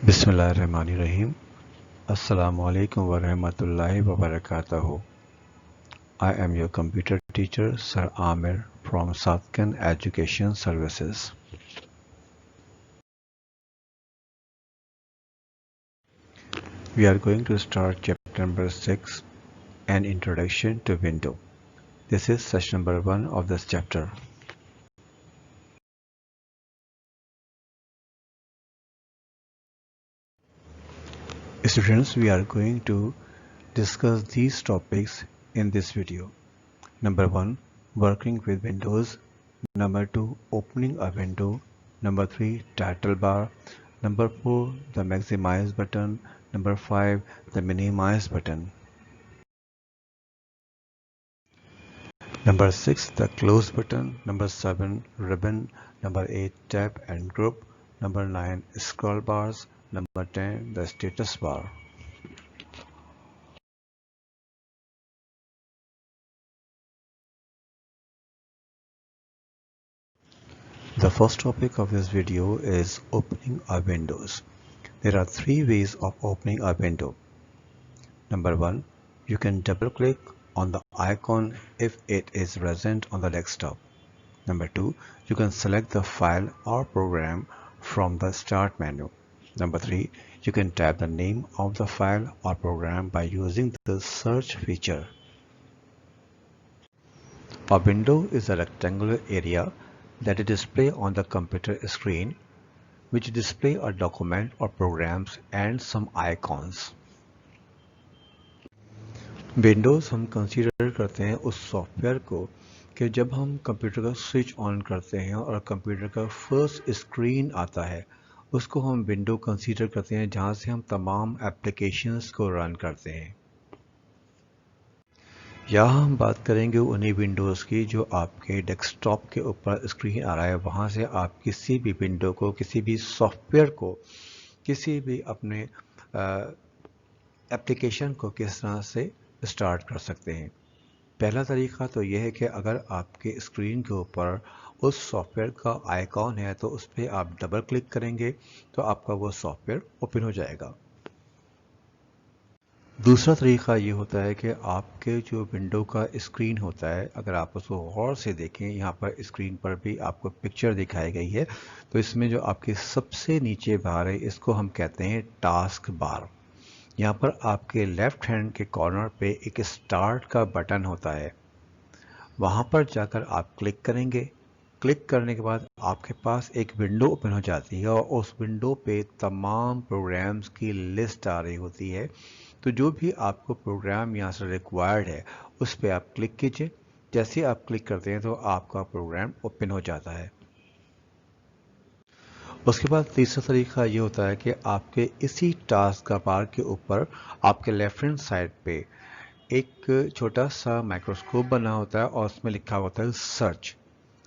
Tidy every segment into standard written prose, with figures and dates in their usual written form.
Bismillahirrahmanirrahim. Assalamu alaikum wa rahmatullahi wa barakatuhu. I am your computer teacher, Sir Amir from Satkan Education Services. We are going to start chapter number 6, An Introduction to Windows. This is session number 1 of this chapter. Students, we are going to discuss these topics in this video. Number 1, working with Windows. Number 2, opening a window. Number 3, title bar. Number 4, the maximize button. Number 5, the minimize button. Number 6, the close button. Number 7, ribbon. Number 8, tab and group. Number 9, scroll bars. Number 10, the status bar. The first topic of this video is opening a Windows. There are 3 ways of opening a window. Number 1, you can double click on the icon if it is present on the desktop. Number 2, you can select the file or program from the start menu. Number 3, you can type the name of the file or program by using the search feature. A window is a rectangular area that is displayed on the computer screen, which display a document or programs and some icons. Windows हम consider करते हैं उस software को कि जब हम computer का switch on करते हैं और कंप्यूटर का फर्स्ट स्क्रीन आता है, उसको हम विंडो कंसीडर करते हैं जहां से हम तमाम एप्लीकेशंस को रन करते हैं। यहाँ हम बात करेंगे उन्हीं विंडोज़ की जो आपके डेस्कटॉप के ऊपर स्क्रीन आ रहा है, वहाँ से आप किसी भी विंडो को, किसी भी सॉफ्टवेयर को, किसी भी अपने एप्लीकेशन को किस तरह से स्टार्ट कर सकते हैं। पहला तरीका तो यह है कि अगर आपके स्क्रीन के ऊपर उस सॉफ्टवेयर का आइकॉन है तो उस पर आप डबल क्लिक करेंगे तो आपका वो सॉफ्टवेयर ओपन हो जाएगा। दूसरा तरीका ये होता है कि आपके जो विंडो का स्क्रीन होता है, अगर आप उसको गौर से देखें, यहाँ पर स्क्रीन पर भी आपको पिक्चर दिखाई गई है, तो इसमें जो आपके सबसे नीचे बार है इसको हम कहते हैं टास्क बार। यहाँ पर आपके लेफ्ट हैंड के कॉर्नर पे एक स्टार्ट का बटन होता है, वहाँ पर जाकर आप क्लिक करेंगे। क्लिक करने के बाद आपके पास एक विंडो ओपन हो जाती है और उस विंडो पे तमाम प्रोग्राम्स की लिस्ट आ रही होती है। तो जो भी आपको प्रोग्राम यहाँ से रिक्वायर्ड है उस पर आप क्लिक कीजिए। जैसे आप क्लिक करते हैं तो आपका प्रोग्राम ओपन हो जाता है। उसके बाद तीसरा तरीका ये होता है कि आपके इसी टास्क बार के ऊपर आपके लेफ्ट हैंड साइड पे एक छोटा सा माइक्रोस्कोप बना होता है और उसमें लिखा होता है सर्च।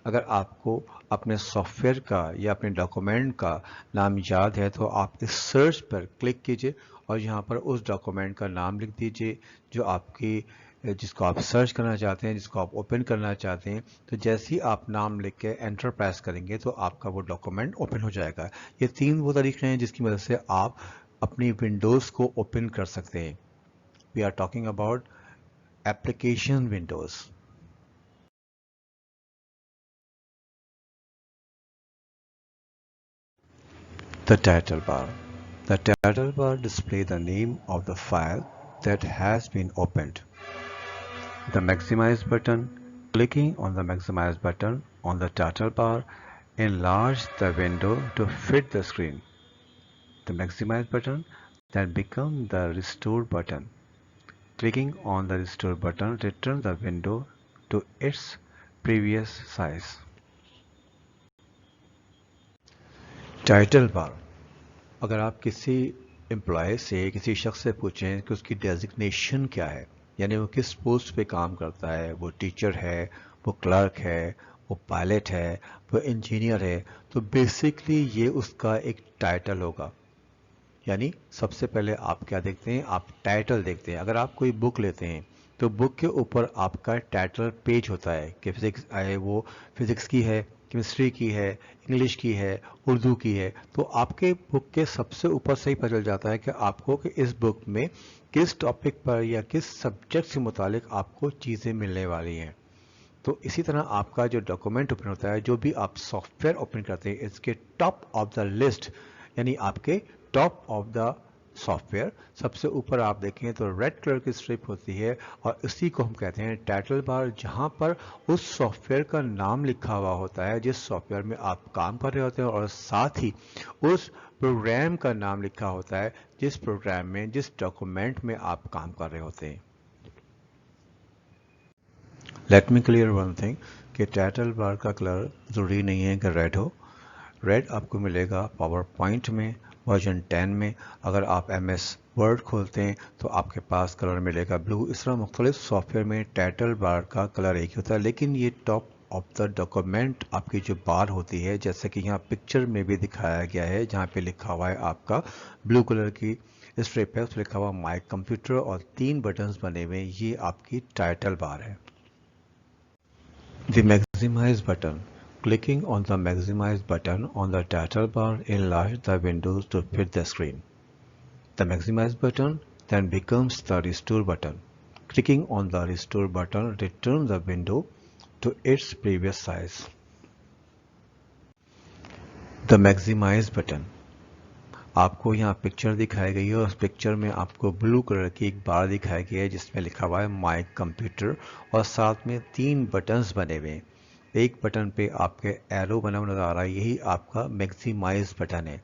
अगर आपको अपने सॉफ्टवेयर का या अपने डॉक्यूमेंट का नाम याद है तो आप इस सर्च पर क्लिक कीजिए और यहाँ पर उस डॉक्यूमेंट का नाम लिख दीजिए जो आपकी जिसको आप सर्च करना चाहते हैं, जिसको आप ओपन करना चाहते हैं। तो जैसे ही आप नाम लिख के एंटर प्रेस करेंगे तो आपका वो डॉक्यूमेंट ओपन हो जाएगा। ये 3 वो तरीके हैं जिसकी मदद से आप अपनी विंडोज़ को ओपन कर सकते हैं। We are talking about application windows. The title bar. The title bar displays the name of the file that has been opened. The maximize button. Clicking on the maximize button on the title bar enlarges the window to fit the screen. The maximize button then becomes the restore button. Clicking on the restore button returns the window to its previous size. Title bar. अगर आप किसी employ से, किसी शख्स से पूछें कि उसकी डेजिग्नेशन क्या है, यानी वो किस पोस्ट पे काम करता है, वो टीचर है, वो क्लर्क है, वो पायलट है, वो इंजीनियर है, तो बेसिकली ये उसका एक टाइटल होगा। यानी सबसे पहले आप क्या देखते हैं, आप टाइटल देखते हैं। अगर आप कोई बुक लेते हैं तो बुक के ऊपर आपका टाइटल पेज होता है कि फिजिक्स वो फिजिक्स की है, केमिस्ट्री की है, इंग्लिश की है, उर्दू की है, तो आपके बुक के सबसे ऊपर से ही पता चल जाता है कि आपको कि इस बुक में किस टॉपिक पर या किस सब्जेक्ट से मुतालिक आपको चीज़ें मिलने वाली हैं। तो इसी तरह आपका जो डॉक्यूमेंट ओपन होता है, जो भी आप सॉफ्टवेयर ओपन करते हैं, इसके टॉप ऑफ द लिस्ट यानी आपके टॉप ऑफ द सॉफ्टवेयर सबसे ऊपर आप देखें तो रेड कलर की स्ट्रिप होती है और इसी को हम कहते हैं टाइटल बार, जहां पर उस सॉफ्टवेयर का नाम लिखा हुआ होता है जिस सॉफ्टवेयर में आप काम कर रहे होते हैं, और साथ ही उस प्रोग्राम का नाम लिखा होता है जिस प्रोग्राम में, जिस डॉक्यूमेंट में आप काम कर रहे होते हैं। Let me clear one thing कि टाइटल बार का कलर ज़रूरी नहीं है कि रेड हो। रेड आपको मिलेगा पावर पॉइंट में वर्जन 10 में। अगर आप MS वर्ड खोलते हैं तो आपके पास कलर मिलेगा ब्लू। इस तरह मुख्तलिफ सॉफ्टवेयर में टाइटल बार का कलर एक ही होता है, लेकिन ये टॉप ऑफ द डॉक्यूमेंट आपकी जो बार होती है, जैसे कि यहाँ पिक्चर में भी दिखाया गया है, जहाँ पे लिखा हुआ है आपका ब्लू कलर की स्ट्रिप है, उस पर लिखा हुआ माई कंप्यूटर और 3 बटन्स बने हुए, ये आपकी टाइटल बार है। The Maximize button. Clicking on the Maximize button on the title bar enlarges the windows to fit the screen. The Maximize button then becomes the Restore button. Clicking on the Restore button returns the window to its previous size. The Maximize button. आपको यहाँ picture दिखाई गई है और उस picture में आपको blue colour की एक बार दिखाई गई है जिसमें लिखा हुआ है माई कंप्यूटर और साथ में 3 बटन्स बने हुए हैं। एक बटन पे आपके एरो बना हुआ नजर आ रहा है, यही आपका मैक्सिमाइज बटन है।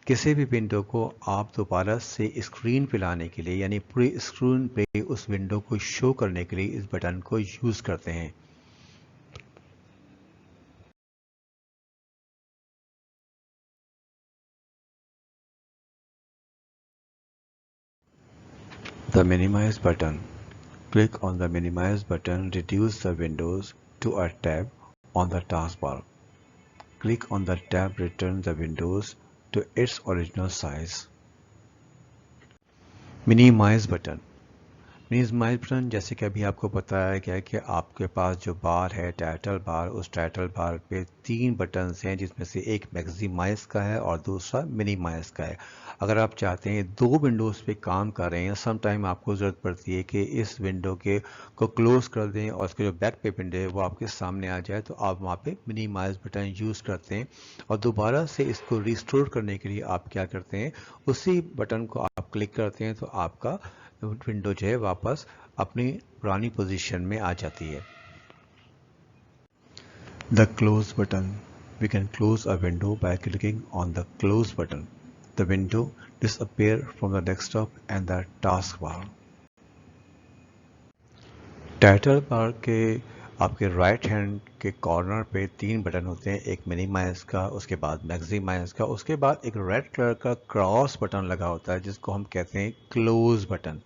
किसी भी विंडो को आप दोबारा से स्क्रीन पे लाने के लिए, यानी पूरी स्क्रीन पे उस विंडो को शो करने के लिए इस बटन को यूज करते हैं। The minimize button. Click on the minimize button, reduce the windows to a tab on the taskbar. Click on the tab, return the windows to its original size. Minimize button. Minimize button जैसे कि अभी आपको बताया गया है कि आपके पास जो बार है टाइटल बार, उस टाइटल बार पे 3 बटन्स हैं जिसमें से एक मैक्सिमाइज का है और दूसरा मिनिमाइज का है। अगर आप चाहते हैं 2 विंडोज़ पे काम कर रहे हैं, सम टाइम आपको ज़रूरत पड़ती है कि इस विंडो के को क्लोज़ कर दें और उसके जो बैक पे विंडो है वो आपके सामने आ जाए, तो आप वहाँ पे मिनिमाइज बटन यूज़ करते हैं। और दोबारा से इसको रिस्टोर करने के लिए आप क्या करते हैं, उसी बटन को आप क्लिक करते हैं तो आपका विंडो जो है वापस अपनी पुरानी पोजीशन में आ जाती है। The close button. We can close a window by clicking on the close button. The window disappears from the desktop and the taskbar. Title bar के आपके राइट हैंड के कॉर्नर पे 3 बटन होते हैं, एक मिनिमाइज का, उसके बाद मैक्सिमाइज का, उसके बाद एक रेड कलर का क्रॉस बटन लगा होता है जिसको हम कहते हैं क्लोज बटन।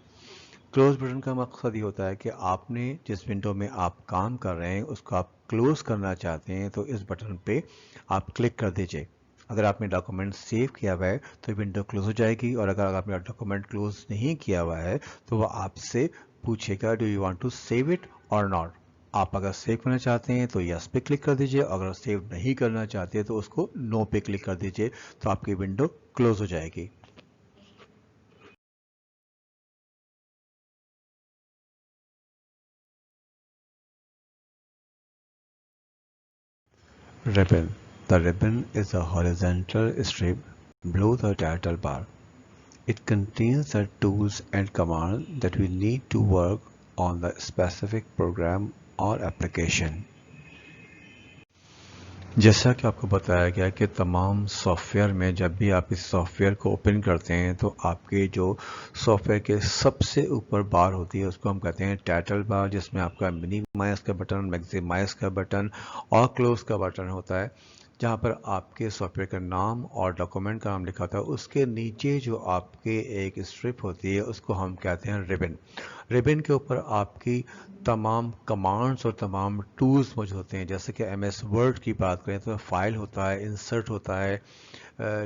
क्लोज बटन का मकसद ये होता है कि आपने जिस विंडो में आप काम कर रहे हैं उसको आप क्लोज करना चाहते हैं तो इस बटन पे आप क्लिक कर दीजिए। अगर आपने डॉक्यूमेंट सेव किया हुआ है तो विंडो क्लोज हो जाएगी, और अगर आपने डॉक्यूमेंट क्लोज नहीं किया हुआ है तो वह आपसे पूछेगा do you want to save it or not. आप अगर सेव करना चाहते हैं तो यस पे क्लिक कर दीजिए, अगर सेव नहीं करना चाहते तो उसको नो पे क्लिक कर दीजिए, तो आपकी विंडो क्लोज हो जाएगी। Ribbon. The ribbon is a horizontal strip below the title bar. It contains the tools and commands that we need to work on the specific program or application. जैसा कि आपको बताया गया कि तमाम सॉफ्टवेयर में जब भी आप इस सॉफ्टवेयर को ओपन करते हैं तो आपके जो सॉफ्टवेयर के सबसे ऊपर बार होती है उसको हम कहते हैं टाइटल बार, जिसमें आपका मिनिमाइज का बटन, मैक्सिमाइज का बटन और क्लोज का बटन होता है, जहाँ पर आपके सॉफ्टवेयर का नाम और डॉक्यूमेंट का नाम लिखा होता है। उसके नीचे जो आपके एक स्ट्रिप होती है उसको हम कहते हैं रिबन। रिबन के ऊपर आपकी तमाम कमांड्स और तमाम टूल्स मौजूद होते हैं। जैसे कि MS वर्ड की बात करें तो फाइल होता है, इंसर्ट होता है,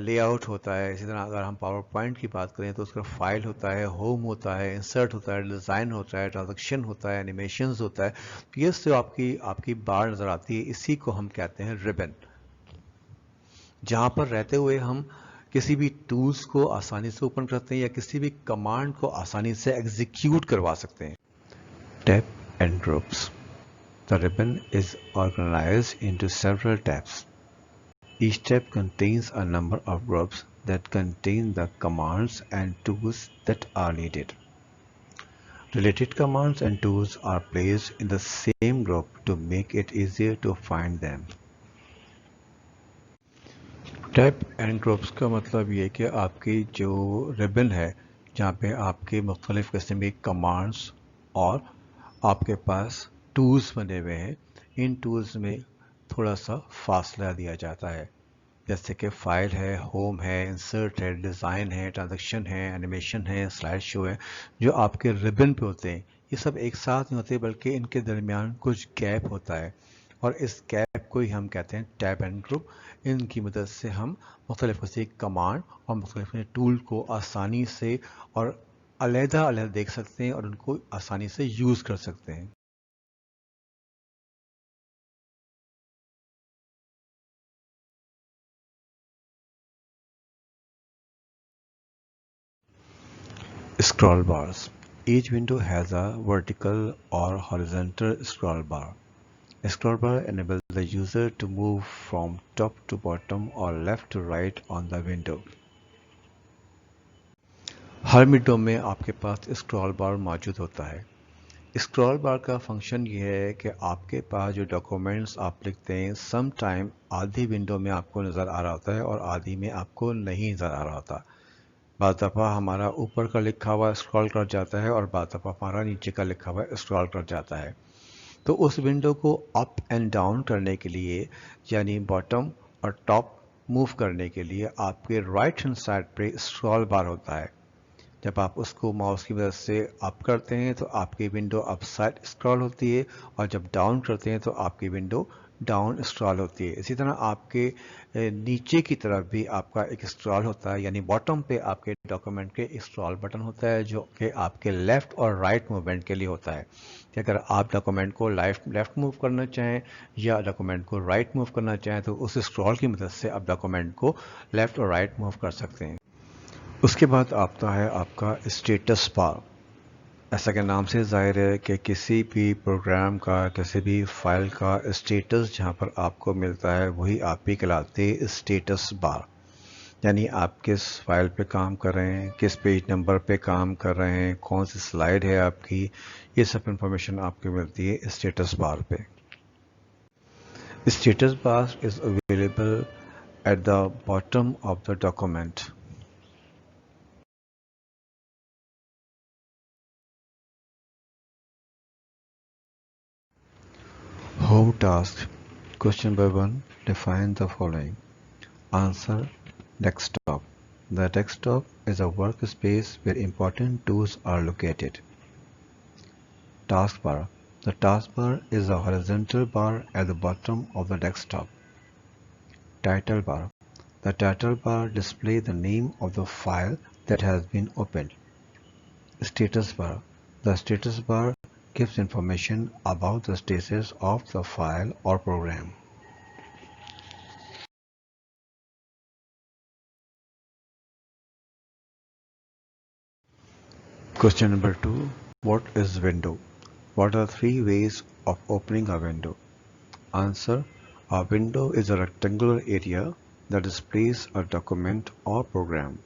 लेआउट होता है। इसी तरह अगर हम पावर पॉइंट की बात करें तो उसका फाइल होता है, होम होता है, इंसर्ट होता है, डिज़ाइन होता है, ट्रांजैक्शन होता है, एनिमेशंस होता है। तो ये जो आपकी बार नज़र आती है इसी को हम कहते हैं रिबन। जहाँ पर रहते हुए हम किसी भी टूल्स को आसानी से ओपन करते हैं या किसी भी कमांड को आसानी से एग्जीक्यूट करवा सकते हैं। Tab and groups. The ribbon is organized into several tabs. Each tab contains a number of groups that contain the commands and tools that are needed. Related commands and tools are placed in the same group to make it easier to find them. Tab and groups का मतलब ये है कि आपकी जो ribbon है, जहाँ पे आपके मुख्तलिफ़ किस्म के कमांड्स और आपके पास टूल्स बने हुए हैं, इन टूल्स में थोड़ा सा फासला दिया जाता है। जैसे कि फाइल है, होम है, इंसर्ट है, डिज़ाइन है, ट्रांजैक्शन है, एनिमेशन है, स्लाइड शो है, जो आपके रिबन पे होते हैं, ये सब एक साथ नहीं होते बल्कि इनके दरमियान कुछ गैप होता है, और इस गैप को ही हम कहते हैं टैब एंड ग्रुप। इनकी मदद से हम मुख्तलिफ किस्म के कमांड और मुख्तलिफ टूल को आसानी से और अलग-अलग देख सकते हैं और उनको आसानी से यूज़ कर सकते हैं। Scroll bars. Each window has a vertical or horizontal scroll bar. A scroll bar enables the user to move from top to bottom or left to right on the window. Her window में आपके पास scroll बार मौजूद होता है। Scroll बार का function ये है कि आपके पास जो डॉक्यूमेंट्स आप लिखते हैं, सम टाइम आधी विंडो में आपको नज़र आ रहा होता है और आधी में आपको नहीं नज़र आ रहा होता। बाद दफ़ा हमारा ऊपर का लिखा हुआ स्क्रॉल कर जाता है और बाद दफ़ा हमारा नीचे का लिखा हुआ स्क्रॉल कर जाता है। तो उस विंडो को अप एंड डाउन करने के लिए, यानी बॉटम और टॉप मूव करने के लिए, आपके राइट हैंड साइड पे स्क्रॉल बार होता है। जब आप उसको माउस की मदद से अप करते हैं तो आपकी विंडो अप साइड स्क्रॉल होती है, और जब डाउन करते हैं तो आपकी विंडो डाउन स्क्रॉल होती है। इसी तरह आपके नीचे की तरफ भी आपका एक स्क्रॉल होता है, यानी बॉटम पे आपके डॉक्यूमेंट के स्क्रॉल बटन होता है, जो कि आपके लेफ़्ट और राइट मूवमेंट के लिए होता है कि अगर आप डॉक्यूमेंट को लेफ़्ट मूव करना चाहें या डॉक्यूमेंट को राइट मूव करना चाहें तो उस स्क्रॉल की मदद से आप डॉक्यूमेंट को लेफ़्ट और राइट मूव कर सकते हैं। उसके बाद आता है आपका स्टेटस बार। ऐसा के नाम से ज़ाहिर है कि किसी भी प्रोग्राम का, किसी भी फाइल का स्टेटस जहाँ पर आपको मिलता है वही आप ही कहलाते हैं स्टेटस बार। यानी आप किस फाइल पे काम कर रहे हैं, किस पेज नंबर पे काम कर रहे हैं, कौन सी स्लाइड है आपकी, ये सब इंफॉर्मेशन आपको मिलती है स्टेटस बार पे। Status bar is available at the bottom of the document. Home task. Question number 1. Define the following. Answer: desktop. The desktop is a workspace where important tools are located. Taskbar. The taskbar is a horizontal bar at the bottom of the desktop. Title bar. The title bar displays the name of the file that has been opened. Status bar. The status bar gives information about the status of the file or program. Question number 2. What is window? What are three ways of opening a window? Answer: a window is a rectangular area that displays a document or program.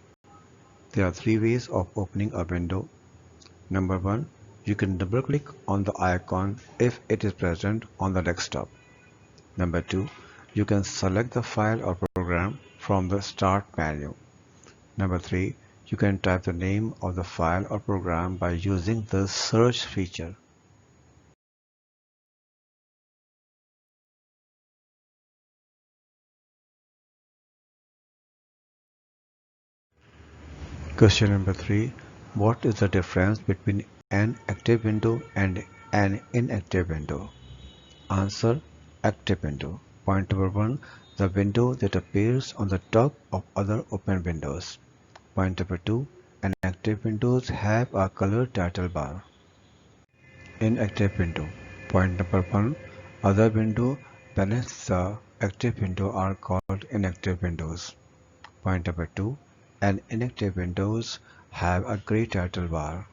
There are three ways of opening a window. Number 1. You can double click on the icon if it is present on the desktop. Number 2. You can select the file or program from the start menu. Number 3. You can type the name of the file or program by using the search feature. Question number 3. What is the difference between an active window and an inactive window? Answer: active window. Point number 1. The window that appears on the top of other open windows. Point number 2. Inactive windows have a color title bar. Inactive window. Point number 1. Other window beneath the active windows are called inactive windows. Point number 2. An inactive windows have a gray title bar.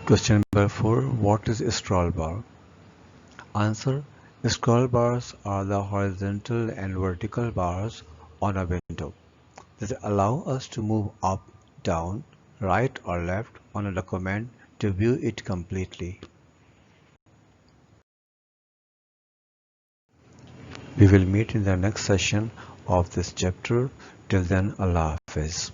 Question number 4. What is a scroll bar? Answer. Scroll bars are the horizontal and vertical bars on a window that allow us to move up, down, right or left on a document to view it completely. We will meet in the next session of this chapter. Till then, Allah Hafiz.